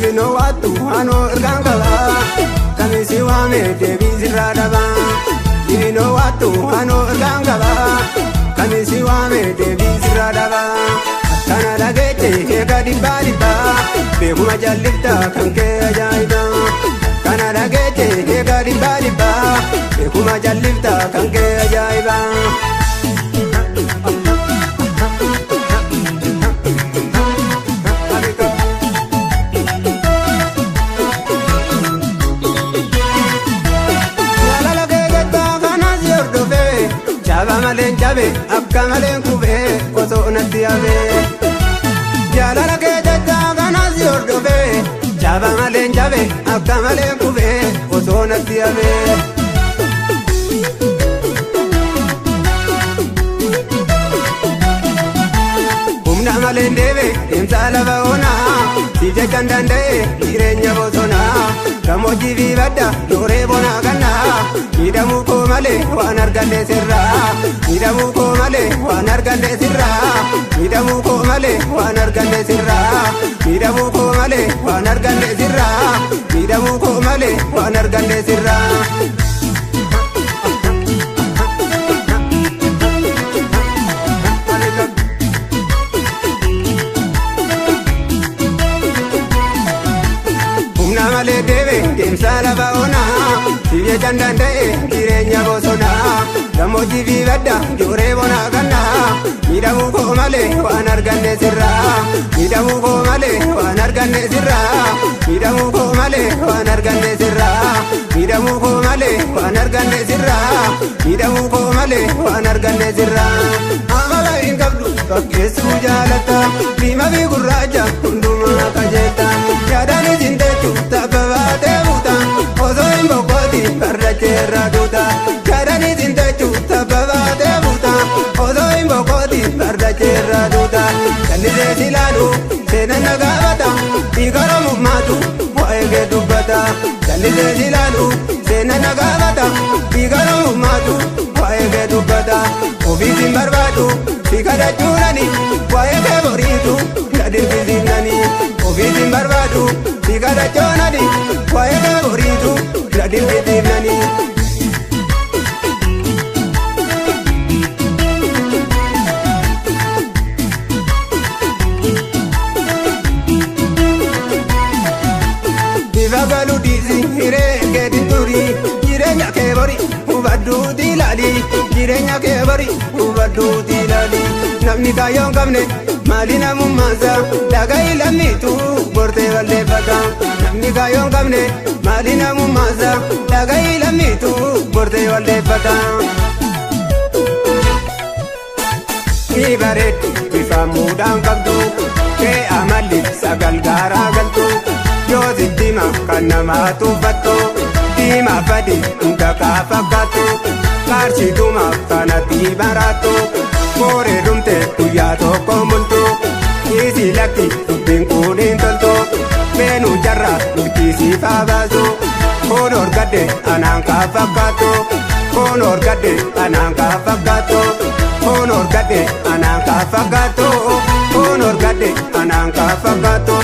Dibino wattu ano ergaan qaba kamisi waame deebii sirraa dhaba. Dibino wattu ano ergaan qaba kamisi waame deebii sirraa dhaba. Akkana dhageeche eega dhibbaa dhibbaa beekuma jallifta kan kee ajaa'iba. Kana dhageeche eega dhibbaa dhibbaa beekuma jallifta kan kee ajaa'iba. Jaba malen jabe akka malen kube osoo natti yabe. Jaalala kee jecha kanas hordofe jaba malen jabe akka malen kube osoo natti yabe. Humna malen deebe deemsa lafa onaa si jechaan danda'e jireenya bosonaa. Gammoojjii fi badda dooree bonaa kannaa miidhamuu koo malee waan arganne sirraa. Miidhamuu koo malee waan arganne sirraa. Miidhamuu koo malee waan arganne sirraa. Miidhamuu koo malee waan arganne sirraa. Miidhamuu koo malee waan arganne sirraa. Malee deebe deemsa lafa onaa si jechaan danda'e jireenya bosonaa. Gammoojjii fi badda dooree bonaa kannaa miidhamuu koo malee waan arganne sirraa. Miidhamuu koo malee waan arganne sirraa. Miidhamuu koo malee waan arganne sirraa. Miidhamuu koo malee waan arganne sirraa. Miidhamuu koo malee waan arganne sirraa. Amala hin qabdu fakkeessuu jaalatta diimaa fi gurraacha hundumaa qajeelta. Yaadaanis hin teechu tapha baatee buuta osoo hin boqooti farda keerraa duuta. Yaadaanis hin teechu tapha baatee buuta osoo hin boqooti farda keerraa duuta. Jallisee si laalu seenan na gaafata dhiigara mummaatu waa'ee kee dubbata. Jallisee si laalu seenan na gaafata dhiigara mummaatu waa'ee kee dubbata. Ofiis hin barbaadu si kadhachuudhani waa'ee kee boriitu na dirqisiifnani. Ofiis hin barbaadu si kadhachuudhani waa'ee kee boriitu na dirqisiifnani. Bifa galu dhiisi hiree keetiin turi jireenya kee bori hubadduuti ilaali. Jireenya kee bori hubadduuti ilaali. Namni kaayyoo hin qabne maali namummaansa dhaga'i lammiitu gortee balleeffata. Namni kaayyoo hin qabne maali namummaansa dhaga'i lammiitu gortee balleeffata. Ni bareeddu bifa muudaan qabdu kee amalli sagal gaaraa galtu. Yoo siddima kan namaa tuffattu diimaa fadi hunda kaa fakkaattu. Qaarshituuma kanatti baraattu kooree dhumte guyyaa tokko multu. Dhiisii lakki dubbiin kun hin toltu meenuu jarra murtiisiifaa baasu. Kun horgadde anaan kaa fakkaattu. Kun horgadde anaan kaa fakkaattu. Kun horgadde anaan kaa fakkaattu. Kun horgadde anaan kaa fakkaattu.